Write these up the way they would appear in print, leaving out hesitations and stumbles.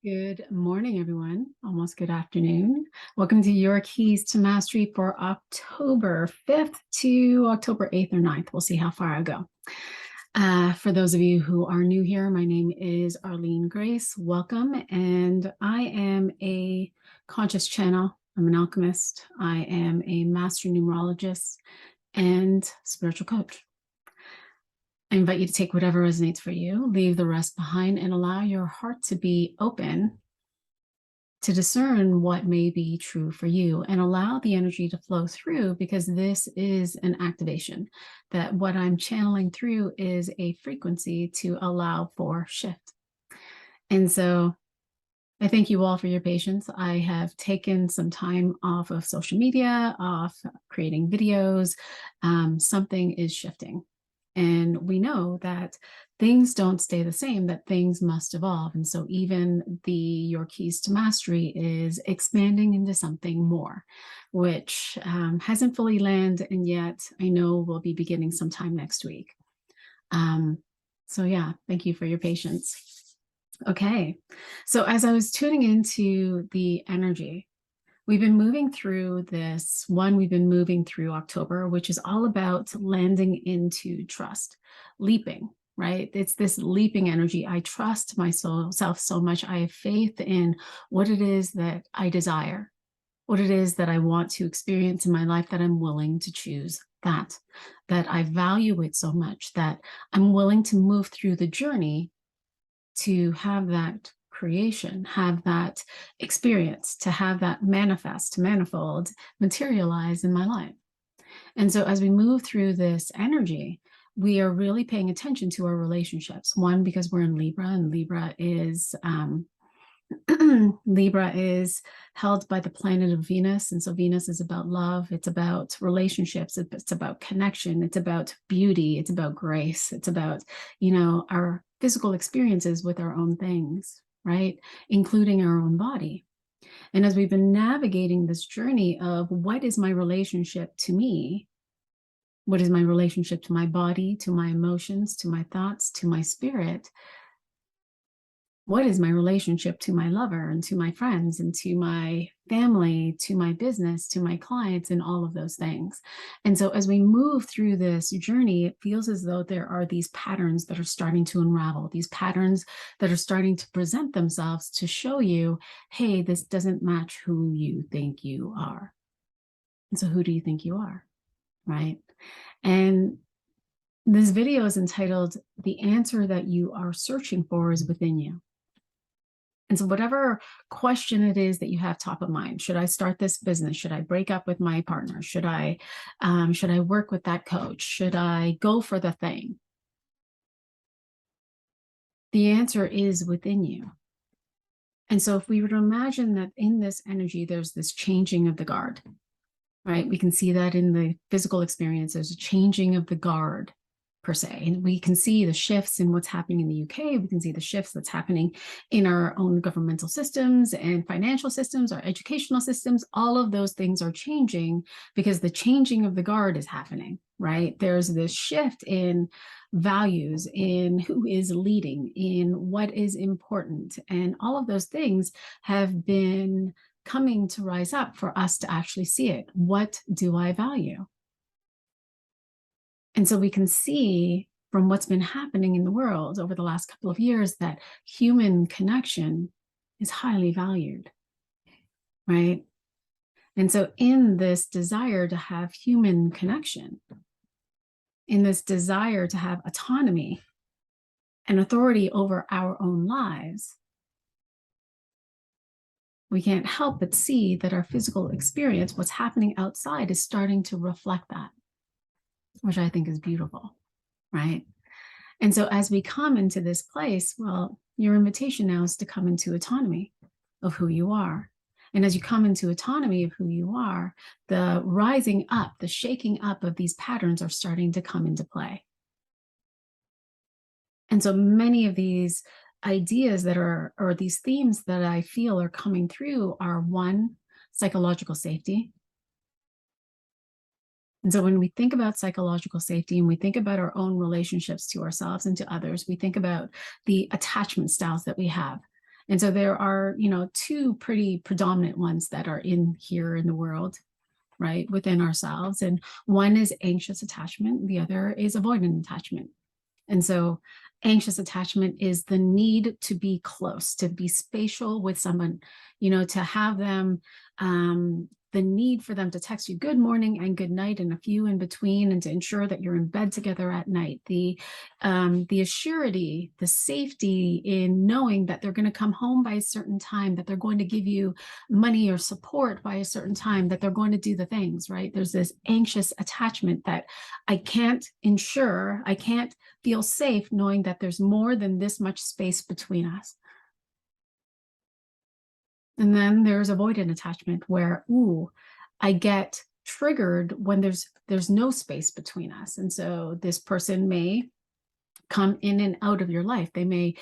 Good morning, everyone. Almost good afternoon. Welcome to Your Keys to Mastery for October 5th to October 8th or 9th. We'll see how far I go. For those of you who are new here, my name is Arlene Grace. Welcome. And I am a conscious channel. I'm an alchemist. I am a master numerologist and spiritual coach. I invite you to take whatever resonates for you, leave the rest behind, and allow your heart to be open to discern what may be true for you and allow the energy to flow through, because this is an activation, that what I'm channeling through is a frequency to allow for shift. And so I thank you all for your patience. I have taken some time off of social media, off creating videos. Something is shifting. And we know that things don't stay the same, that things must evolve. And so even Your Keys to Mastery is expanding into something more, which hasn't fully landed, and yet I know we'll be beginning sometime next week. So yeah, thank you for your patience. Okay, so as I was tuning into the energy, we've been moving through this one. We've been moving through October, which is all about landing into trust, leaping, right? It's this leaping energy. I trust myself so much. I have faith in what it is that I desire, what it is that I want to experience in my life, that I'm willing to choose that I value it so much that I'm willing to move through the journey to have that creation, have that experience, to have that manifest, manifold, materialize in my life. And so as we move through this energy, we are really paying attention to our relationships. One, because we're in Libra, and Libra is Libra is held by the planet of Venus. And so Venus is about love. It's about relationships. It's about connection. It's about beauty. It's about grace. It's about, our physical experiences with our own things, right? Including our own body. And as we've been navigating this journey of what is my relationship to me, what is my relationship to my body, to my emotions, to my thoughts, to my spirit, what is my relationship to my lover and to my friends and to my family, to my business, to my clients, and all of those things. And so as we move through this journey, it feels as though there are these patterns that are starting to unravel, these patterns that are starting to present themselves to show you, hey, this doesn't match who you think you are. And so who do you think you are, right? And this video is entitled, "The Answer That You Are Searching For Is Within You." And so whatever question it is that you have top of mind, should I start this business? Should I break up with my partner? Should I work with that coach? Should I go for the thing? The answer is within you. And so if we were to imagine that in this energy, there's this changing of the guard, right? We can see that in the physical experience, there's a changing of the guard per se. And we can see the shifts in what's happening in the UK. We can see the shifts that's happening in our own governmental systems and financial systems, our educational systems. All of those things are changing because the changing of the guard is happening, right? There's this shift in values, in who is leading, in what is important. And all of those things have been coming to rise up for us to actually see it. What do I value? And so we can see from what's been happening in the world over the last couple of years that human connection is highly valued, right? And so in this desire to have human connection, in this desire to have autonomy and authority over our own lives, we can't help but see that our physical experience, what's happening outside, is starting to reflect that, which I think is beautiful, right? And so as we come into this place, well, your invitation now is to come into autonomy of who you are. And as you come into autonomy of who you are, the rising up, the shaking up of these patterns are starting to come into play. And so many of these ideas that are, or these themes that I feel are coming through are, one, psychological safety. And so when we think about psychological safety and we think about our own relationships to ourselves and to others, we think about the attachment styles that we have. And so there are, two pretty predominant ones that are in here in the world, right, within ourselves. And one is anxious attachment, the other is avoidant attachment. And so anxious attachment is the need to be close, to be spatial with someone, to have them, the need for them to text you good morning and good night and a few in between, and to ensure that you're in bed together at night. The assurity, the safety in knowing that they're going to come home by a certain time, that they're going to give you money or support by a certain time, that they're going to do the things, right? There's this anxious attachment that I can't ensure, I can't feel safe knowing that there's more than this much space between us. And then there's avoidant attachment where, I get triggered when there's no space between us. And so this person may come in and out of your life. They may,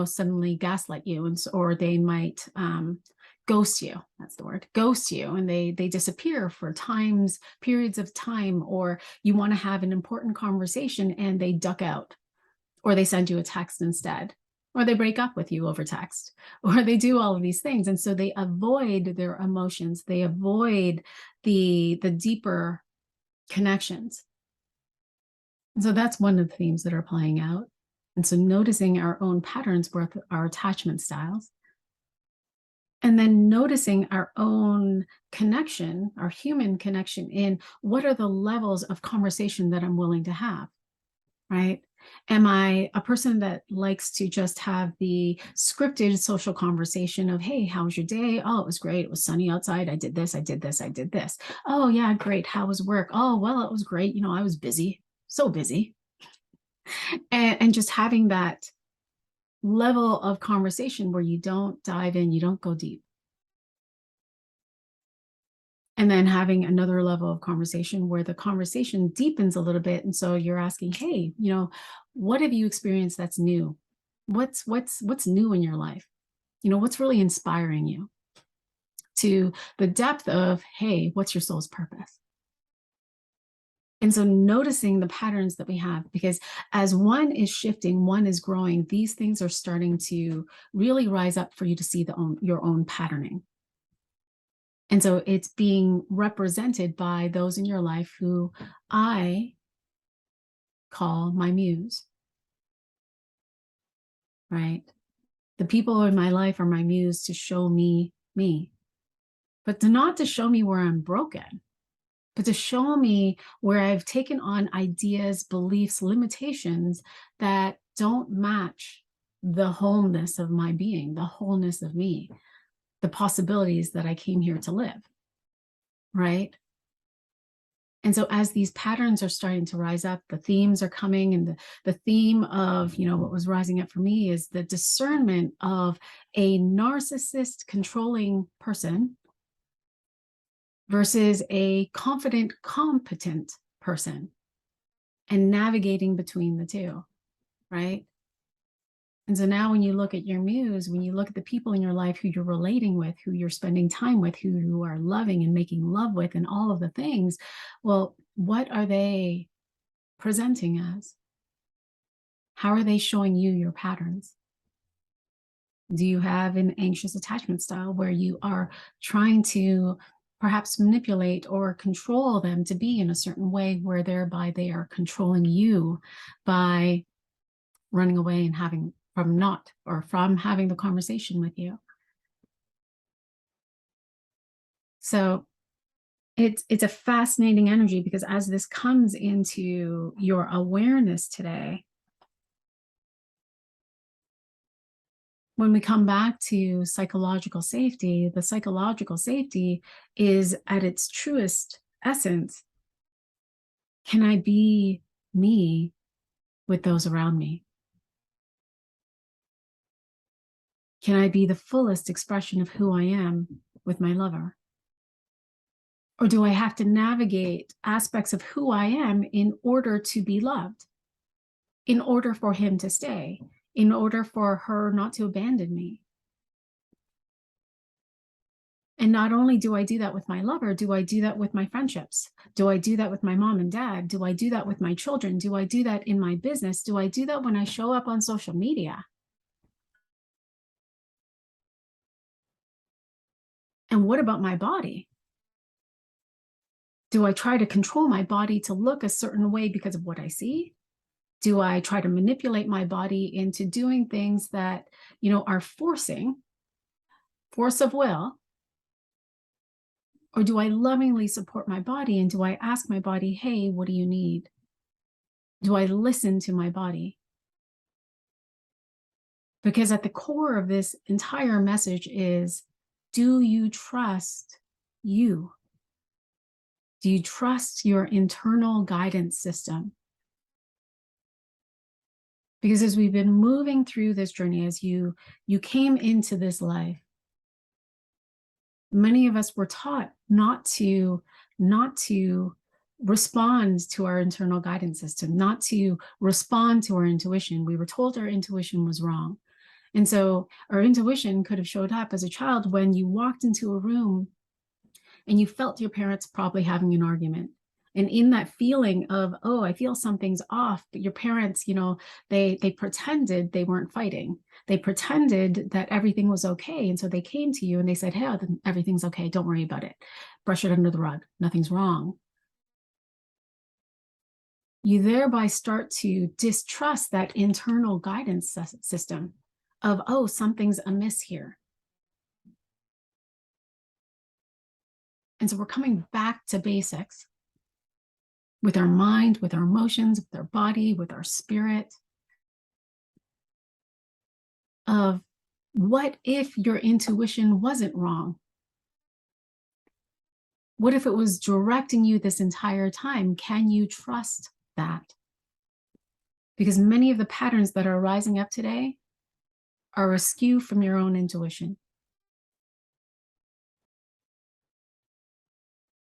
suddenly gaslight you, or they might ghost you. That's the word, ghost you, and they disappear for periods of time, or you want to have an important conversation and they duck out, or they send you a text instead, or they break up with you over text, or they do all of these things. And so they avoid their emotions. They avoid the deeper connections. And so that's one of the themes that are playing out. And so noticing our own patterns with our attachment styles, and then noticing our own connection, our human connection, in what are the levels of conversation that I'm willing to have, right? Am I a person that likes to just have the scripted social conversation of, hey, how was your day? Oh, it was great. It was sunny outside. I did this, I did this, I did this. Oh, yeah, great. How was work? Oh, well, it was great. I was busy, so busy. And just having that level of conversation where you don't dive in, you don't go deep. And then having another level of conversation where the conversation deepens a little bit. And so you're asking, hey, what have you experienced that's new? What's new in your life? What's really inspiring you? To the depth of, hey, what's your soul's purpose? And so noticing the patterns that we have, because as one is shifting, one is growing, these things are starting to really rise up for you to see your own patterning. And so it's being represented by those in your life who I call my muse, right? The people in my life are my muse to show me me, but not to show me where I'm broken, but to show me where I've taken on ideas, beliefs, limitations that don't match the wholeness of my being, the wholeness of me, the possibilities that I came here to live, right? And so as these patterns are starting to rise up, the themes are coming, and the theme of, what was rising up for me is the discernment of a narcissist controlling person versus a confident, competent person, and navigating between the two, right? And so now when you look at your muse, when you look at the people in your life who you're relating with, who you're spending time with, who you are loving and making love with, and all of the things, well, what are they presenting as? How are they showing you your patterns? Do you have an anxious attachment style where you are trying to perhaps manipulate or control them to be in a certain way, where thereby they are controlling you by running away and from having the conversation with you? So it's a fascinating energy, because as this comes into your awareness today, when we come back to psychological safety, the psychological safety is at its truest essence. Can I be me with those around me? Can I be the fullest expression of who I am with my lover? Or do I have to navigate aspects of who I am in order to be loved, in order for him to stay, in order for her not to abandon me? And not only do I do that with my lover, do I do that with my friendships? Do I do that with my mom and dad? Do I do that with my children? Do I do that in my business? Do I do that when I show up on social media? And what about my body? Do I try to control my body to look a certain way because of what I see? Do I try to manipulate my body into doing things that, are force of will? Or do I lovingly support my body? And do I ask my body, hey, what do you need? Do I listen to my body? Because at the core of this entire message is, do you trust you? Do you trust your internal guidance system? Because as we've been moving through this journey, as you came into this life, many of us were taught not to respond to our internal guidance system, not to respond to our intuition. We were told our intuition was wrong. And so our intuition could have showed up as a child when you walked into a room and you felt your parents probably having an argument. And in that feeling of, oh, I feel something's off, but your parents, they pretended they weren't fighting. They pretended that everything was okay. And so they came to you and they said, hey, everything's okay. Don't worry about it. Brush it under the rug. Nothing's wrong. You thereby start to distrust that internal guidance system of, oh, something's amiss here. And so we're coming back to basics with our mind, with our emotions, with our body, with our spirit, of what if your intuition wasn't wrong? What if it was directing you this entire time? Can you trust that? Because many of the patterns that are rising up today are askew from your own intuition.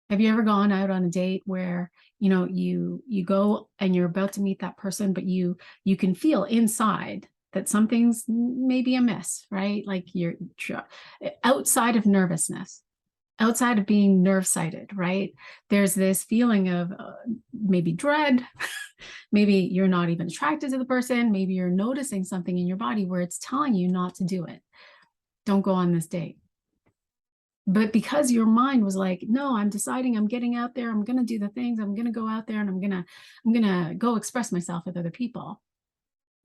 Have you ever gone out on a date where, you go and you're about to meet that person, but you can feel inside that something's maybe amiss, right? Like you're outside of nervousness, outside of being nerve-sighted, right? There's this feeling of maybe dread. Maybe you're not even attracted to the person. Maybe you're noticing something in your body where it's telling you not to do it. Don't go on this date. But because your mind was like, no, I'm deciding, I'm getting out there, I'm going to do the things, I'm going to go out there and I'm going to go express myself with other people.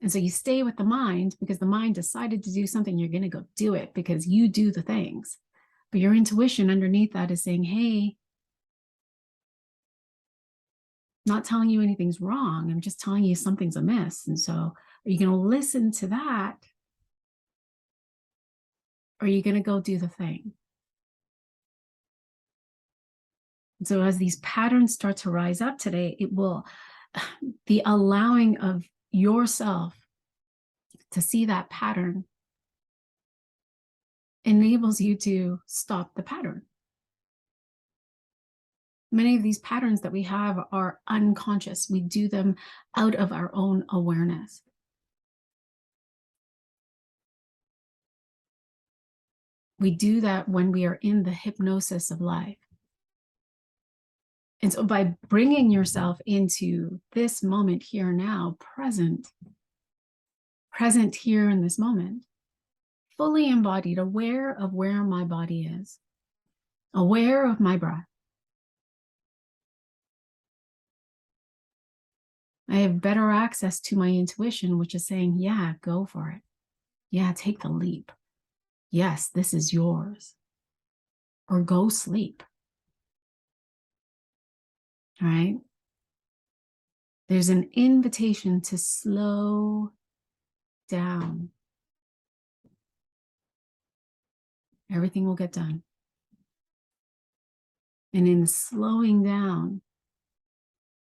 And so you stay with the mind because the mind decided to do something, you're going to go do it because you do the things. But your intuition underneath that is saying, hey, not telling you anything's wrong. I'm just telling you something's amiss. And so are you going to listen to that? Or are you going to go do the thing? And so as these patterns start to rise up today, it will, the allowing of yourself to see that pattern enables you to stop the pattern. Many of these patterns that we have are unconscious. We do them out of our own awareness. We do that when we are in the hypnosis of life. And so by bringing yourself into this moment here now, present here in this moment, fully embodied, aware of where my body is, aware of my breath. I have better access to my intuition, which is saying, yeah, go for it. Yeah, take the leap. Yes, this is yours. Or go sleep. All right? There's an invitation to slow down. Everything will get done. And in the slowing down,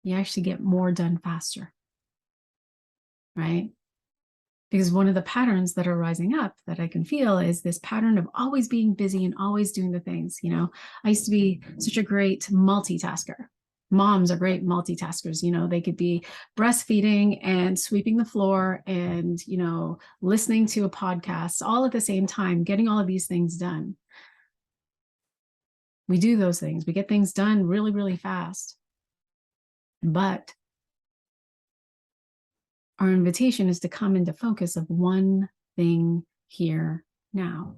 you actually get more done faster, right? Because one of the patterns that are rising up that I can feel is this pattern of always being busy and always doing the things. I used to be such a great multitasker. Moms are great multitaskers. They could be breastfeeding and sweeping the floor and, listening to a podcast all at the same time, getting all of these things done. We do those things. We get things done really, really fast. But our invitation is to come into focus of one thing here now.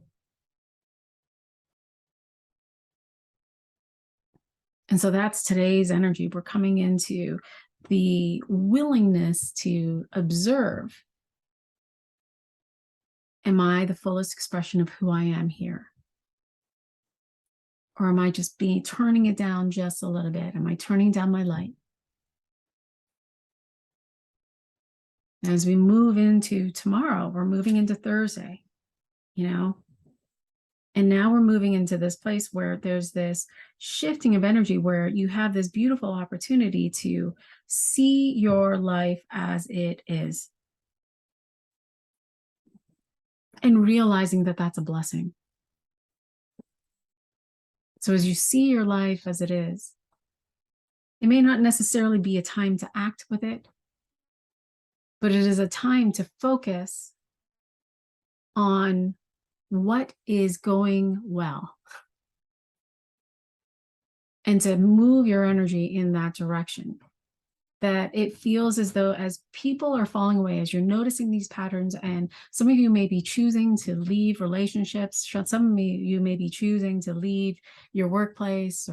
And so that's today's energy. We're coming into the willingness to observe. Am I the fullest expression of who I am here? Or am I just turning it down just a little bit? Am I turning down my light? As we move into tomorrow, we're moving into Thursday, and now we're moving into this place where there's this shifting of energy where you have this beautiful opportunity to see your life as it is and realizing that that's a blessing. So as you see your life as it is, it may not necessarily be a time to act with it, but it is a time to focus on what is going well and to move your energy in that direction. That it feels as though as people are falling away, as you're noticing these patterns, and some of you may be choosing to leave relationships, some of you may be choosing to leave your workplace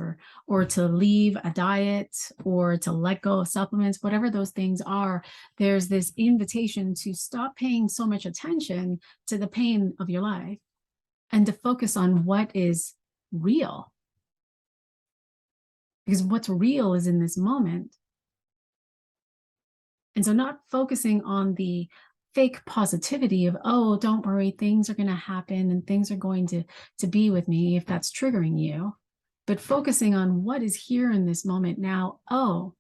or to leave a diet or to let go of supplements, whatever those things are, there's this invitation to stop paying so much attention to the pain of your life and to focus on what is real. Because what's real is in this moment. And so not focusing on the fake positivity of, oh, don't worry, things are going to happen and things are going to be with me if that's triggering you, but focusing on what is here in this moment now. Oh,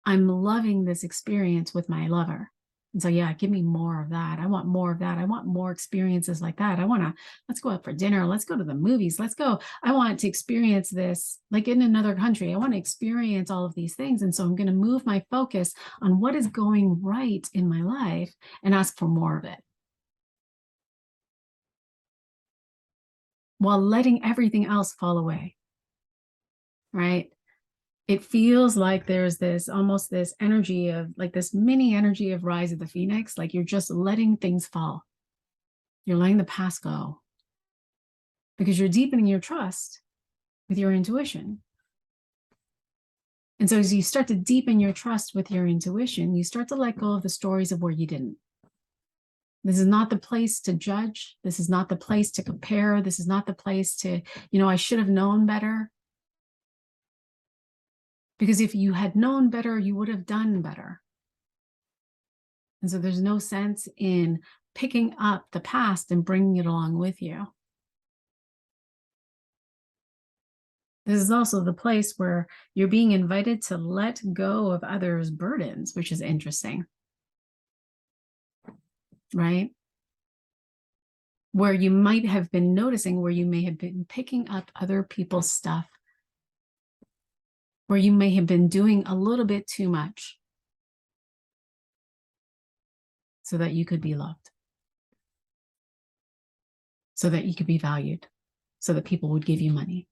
I'm loving this experience with my lover. And so, yeah, give me more of that. I want more of that. I want more experiences like that. Let's go out for dinner. Let's go to the movies. I want to experience this like in another country. I want to experience all of these things. And so I'm going to move my focus on what is going right in my life and ask for more of it, while letting everything else fall away, right? It feels like there's this almost this energy of like this mini energy of Rise of the Phoenix, like you're just letting things fall. You're letting the past go because you're deepening your trust with your intuition. And so as you start to deepen your trust with your intuition, you start to let go of the stories of where you didn't. This is not the place to judge. This is not the place to compare. This is not the place to, I should have known better. Because if you had known better, you would have done better. And so there's no sense in picking up the past and bringing it along with you. This is also the place where you're being invited to let go of others' burdens, which is interesting, right? Where you might have been noticing, where you may have been picking up other people's stuff, where you may have been doing a little bit too much so that you could be loved, so that you could be valued, so that people would give you money,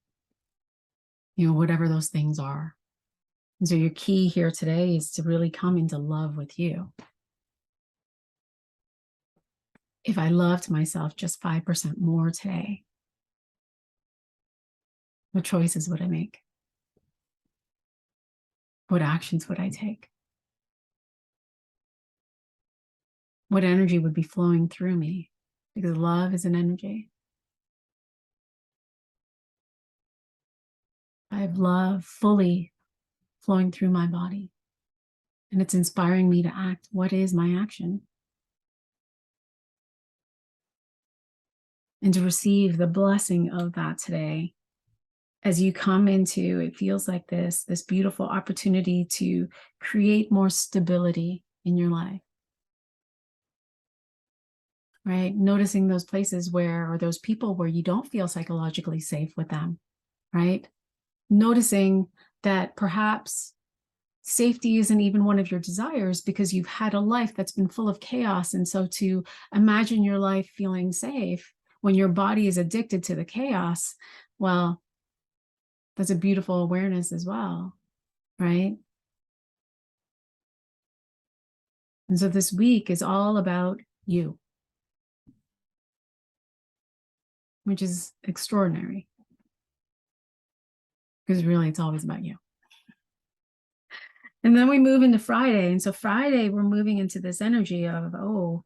whatever those things are. And so your key here today is to really come into love with you. If I loved myself just 5% more today, what choices would I make? What actions would I take? What energy would be flowing through me? Because love is an energy. I have love fully flowing through my body. And it's inspiring me to act. What is my action? And to receive the blessing of that today. As you come into, it feels like this beautiful opportunity to create more stability in your life. Right? Noticing those places or those people where you don't feel psychologically safe with them, right? Noticing that perhaps safety isn't even one of your desires because you've had a life that's been full of chaos. And so to imagine your life feeling safe when your body is addicted to the chaos, well, that's a beautiful awareness as well, right? And so this week is all about you, which is extraordinary because really it's always about you. And then we move into Friday. And so Friday, we're moving into this energy of, oh,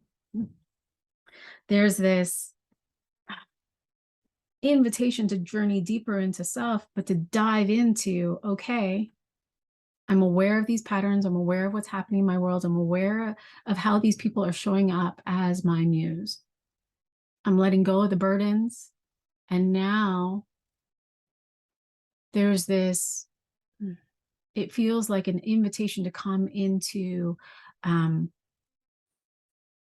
there's this invitation to journey deeper into self, but to dive into, okay, I'm aware of these patterns. I'm aware of what's happening in my world. I'm aware of how these people are showing up as my muse. I'm letting go of the burdens. And now there's this, it feels like an invitation to come into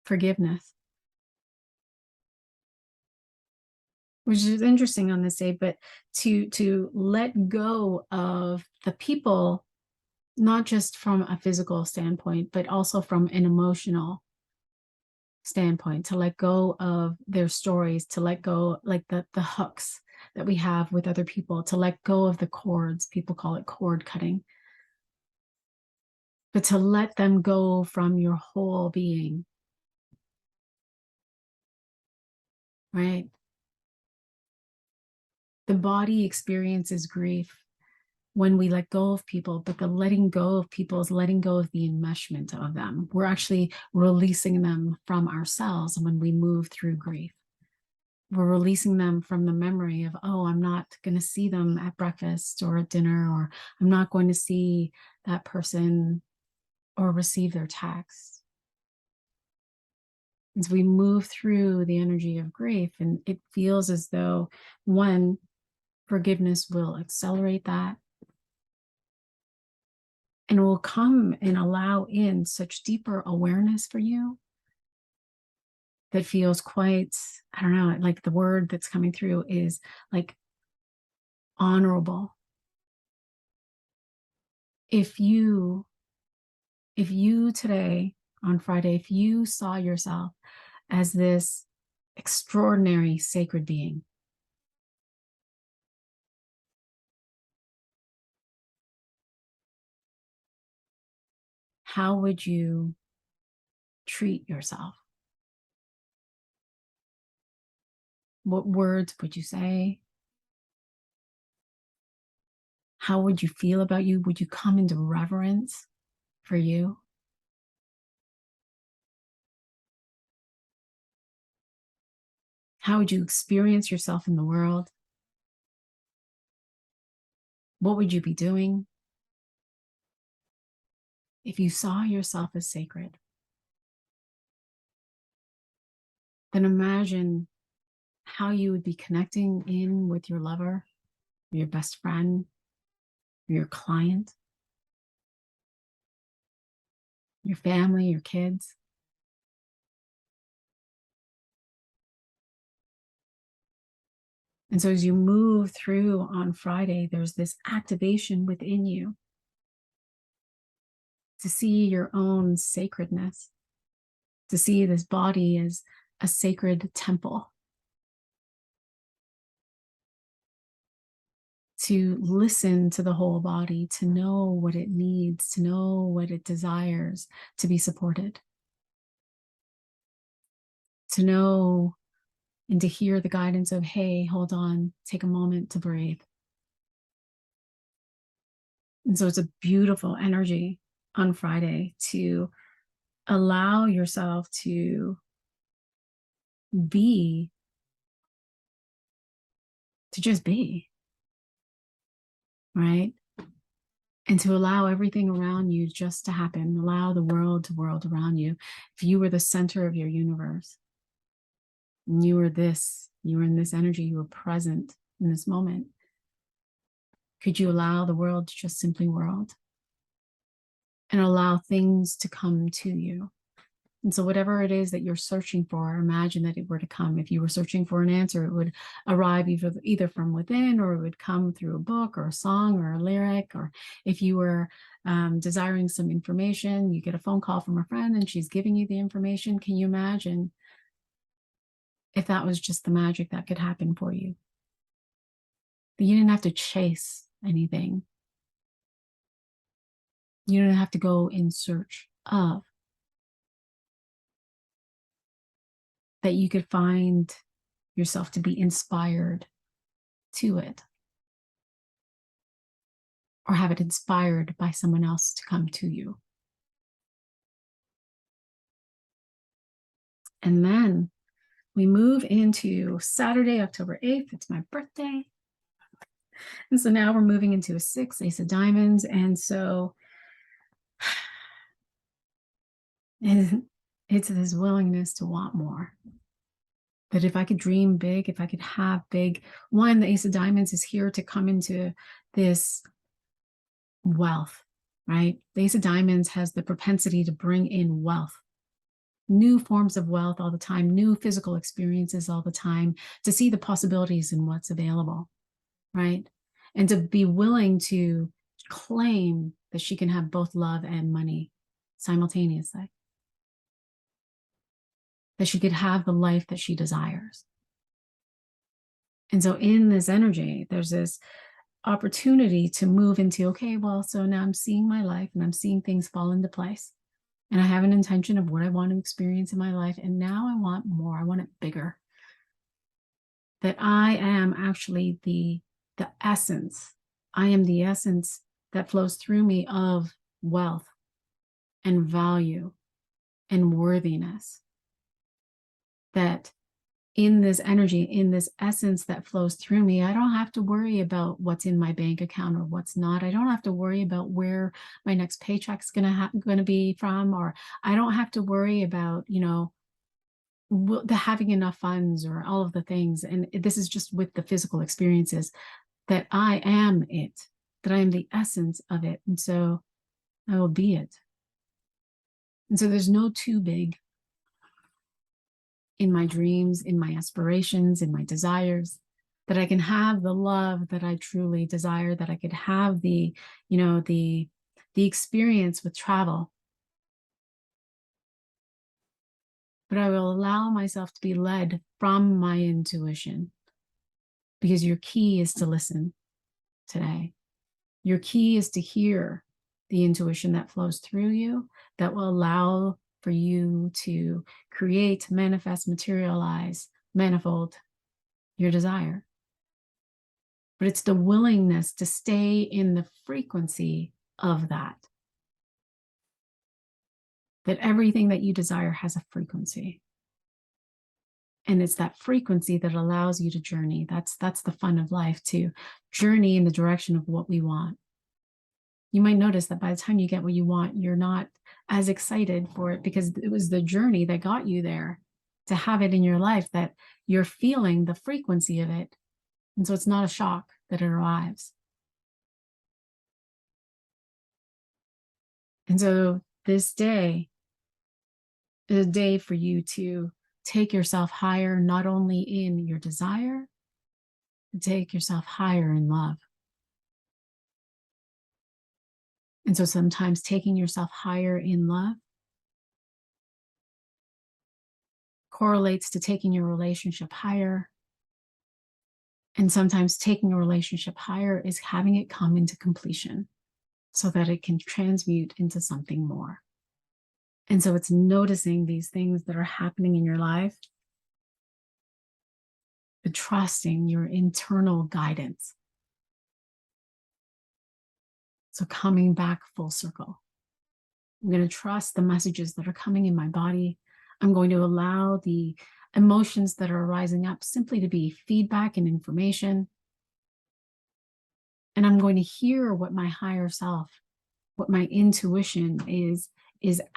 forgiveness, which is interesting on this day, but to let go of the people, not just from a physical standpoint, but also from an emotional standpoint, to let go of their stories, to let go, like the hooks that we have with other people, to let go of the cords. People call it cord cutting, but to let them go from your whole being, right? The body experiences grief when we let go of people, but the letting go of people is letting go of the enmeshment of them. We're actually releasing them from ourselves when we move through grief. We're releasing them from the memory of, oh, I'm not going to see them at breakfast or at dinner, or I'm not going to see that person or receive their text. As we move through the energy of grief, and it feels as though, one, forgiveness will accelerate that, and will come and allow in such deeper awareness for you that feels quite, I don't know, like the word that's coming through is like honorable. If you today on Friday, if you saw yourself as this extraordinary sacred being, how would you treat yourself? What words would you say? How would you feel about you? Would you come into reverence for you? How would you experience yourself in the world? What would you be doing if you saw yourself as sacred? Then imagine how you would be connecting in with your lover, your best friend, your client, your family, your kids. And so as you move through on Friday, there's this activation within you to see your own sacredness, to see this body as a sacred temple, to listen to the whole body, to know what it needs, to know what it desires to be supported, to know and to hear the guidance of, hey, hold on, take a moment to breathe. And so it's a beautiful energy on Friday to allow yourself to be, to just be, right? And to allow everything around you just to happen, allow the world to world around you. If you were the center of your universe, and you were in this energy, you were present in this moment, could you allow the world to just simply world and allow things to come to you? And so whatever it is that you're searching for, imagine that it were to come. If you were searching for an answer, it would arrive either from within, or it would come through a book or a song or a lyric. Or if you were desiring some information, you get a phone call from a friend and she's giving you the information. Can you imagine if that was just the magic that could happen for you? That you didn't have to chase anything. You don't have to go in search of. That you could find yourself to be inspired to it. or have it inspired by someone else to come to you. And then we move into Saturday, October 8th. It's my birthday. And so now we're moving into a 6, Ace of Diamonds. And so it's this willingness to want more. That if I could dream big, if I could have big, one, the Ace of Diamonds is here to come into this wealth, right? The Ace of Diamonds has the propensity to bring in wealth, new forms of wealth all the time, new physical experiences all the time, to see the possibilities in what's available, right? And to be willing to claim that she can have both love and money simultaneously, that she could have the life that she desires. And so in this energy, there's this opportunity to move into, okay, well, so now I'm seeing my life and I'm seeing things fall into place. And I have an intention of what I want to experience in my life. And now I want more. I want it bigger. That I am actually the essence. I am the essence that flows through me of wealth and value and worthiness. That in this energy, in this essence that flows through me, I don't have to worry about what's in my bank account or what's not. I don't have to worry about where my next paycheck's going to be from, or I don't have to worry about, the having enough funds or all of the things. And this is just with the physical experiences, that I am it, that I am the essence of it. And so I will be it. And so there's no too big in my dreams, in my aspirations, in my desires, that I can have the love that I truly desire, that I could have the experience with travel. But I will allow myself to be led from my intuition, because your key is to listen today. Your key is to hear the intuition that flows through you, that will allow for you to create, manifest, materialize, manifold your desire. But it's the willingness to stay in the frequency of that. That everything that you desire has a frequency. And it's that frequency that allows you to journey. That's the fun of life, to journey in the direction of what we want. You might notice that by the time you get what you want, you're not as excited for it, because it was the journey that got you there to have it in your life, that you're feeling the frequency of it. And so it's not a shock that it arrives. And so this day is a day for you to take yourself higher, not only in your desire, but take yourself higher in love. And so sometimes taking yourself higher in love correlates to taking your relationship higher. And sometimes taking a relationship higher is having it come into completion so that it can transmute into something more. And so it's noticing these things that are happening in your life, but trusting your internal guidance. So coming back full circle. I'm going to trust the messages that are coming in my body. I'm going to allow the emotions that are rising up simply to be feedback and information. And I'm going to hear what my higher self, what my intuition is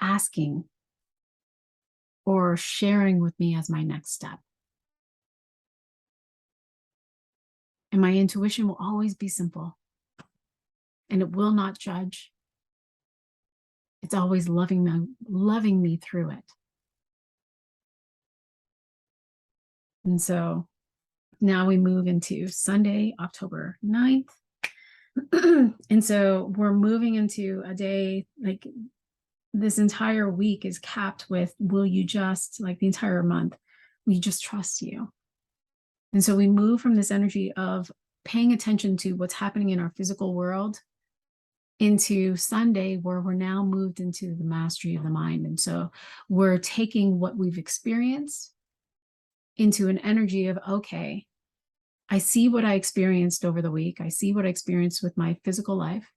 asking or sharing with me as my next step. And my intuition will always be simple, and it will not judge. It's always loving me through it. And so now we move into Sunday, October 9th. And so we're moving into a day, like this entire week is capped with, will you just, like the entire month, we just trust you. And so we move from this energy of paying attention to what's happening in our physical world into Sunday, where we're now moved into the mastery of the mind. And so we're taking what we've experienced into an energy of, okay, I see what I experienced over the week. I see what I experienced with my physical life.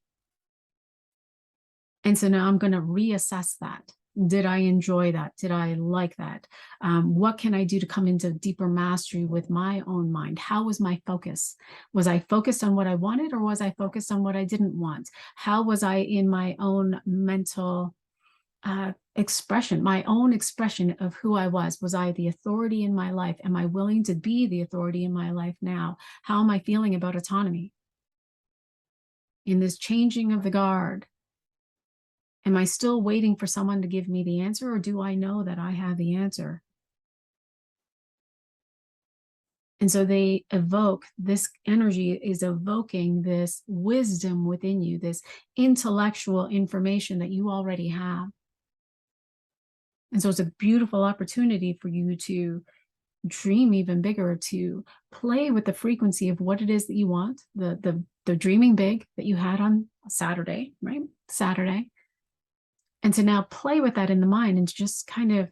And so now I'm going to reassess that. Did I enjoy that? Did I like that? What can I do to come into deeper mastery with my own mind? How was my focus? Was I focused on what I wanted, or was I focused on what I didn't want? How was I in my own mental expression, my own expression of who I was? Was I the authority in my life? Am I willing to be the authority in my life now? How am I feeling about autonomy? In this changing of the guard, am I still waiting for someone to give me the answer, or do I know that I have the answer? And so they evoke, this energy is evoking this wisdom within you, this intellectual information that you already have. And so it's a beautiful opportunity for you to dream even bigger, to play with the frequency of what it is that you want, the dreaming big that you had on Saturday, right? Saturday. And to now play with that in the mind, and to just kind of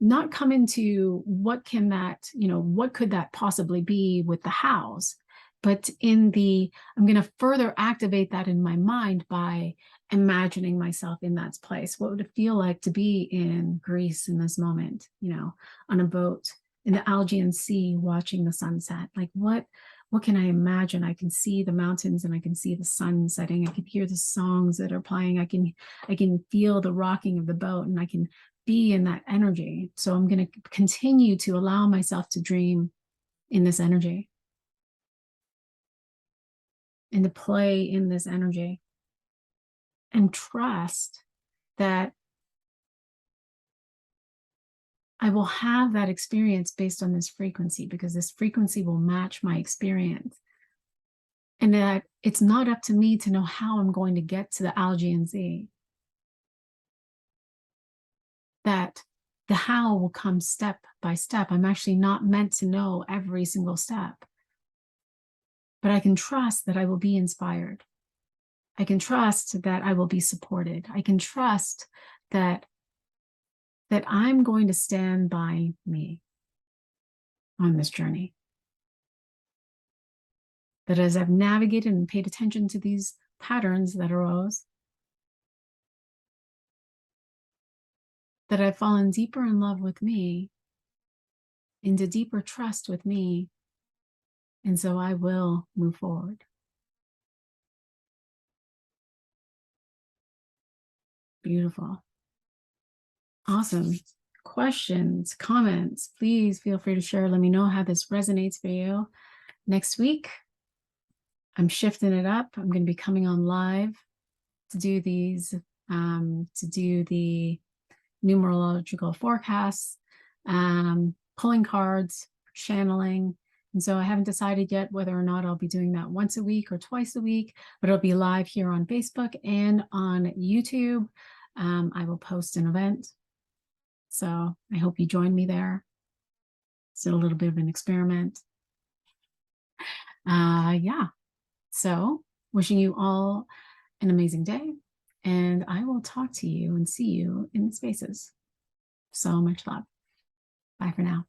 not come into what can that, what could that possibly be with the house, but I'm going to further activate that in my mind by imagining myself in that place. What would it feel like to be in Greece in this moment, on a boat in the Algaean Sea, watching the sunset? Like, what can I imagine? I can see the mountains, and I can see the sun setting. I can hear the songs that are playing. I can feel the rocking of the boat, and I can be in that energy. So I'm going to continue to allow myself to dream in this energy, and to play in this energy, and trust that I will have that experience based on this frequency, because this frequency will match my experience. And that it's not up to me to know how I'm going to get to the Algaean Sea. That the how will come step by step. I'm actually not meant to know every single step. But I can trust that I will be inspired. I can trust that I will be supported. I can trust that I'm going to stand by me on this journey. That as I've navigated and paid attention to these patterns that arose, that I've fallen deeper in love with me, into deeper trust with me, and so I will move forward. Beautiful. Awesome. Questions, comments, please feel free to share. Let me know how this resonates for you. Next week, I'm shifting it up. I'm going to be coming on live to do these, to do the numerological forecasts, pulling cards, channeling. And so I haven't decided yet whether or not I'll be doing that once a week or twice a week, but it'll be live here on Facebook and on YouTube. I will post an event. So I hope you join me there. It's a little bit of an experiment. Yeah. So wishing you all an amazing day, and I will talk to you and see you in the spaces. So much love. Bye for now.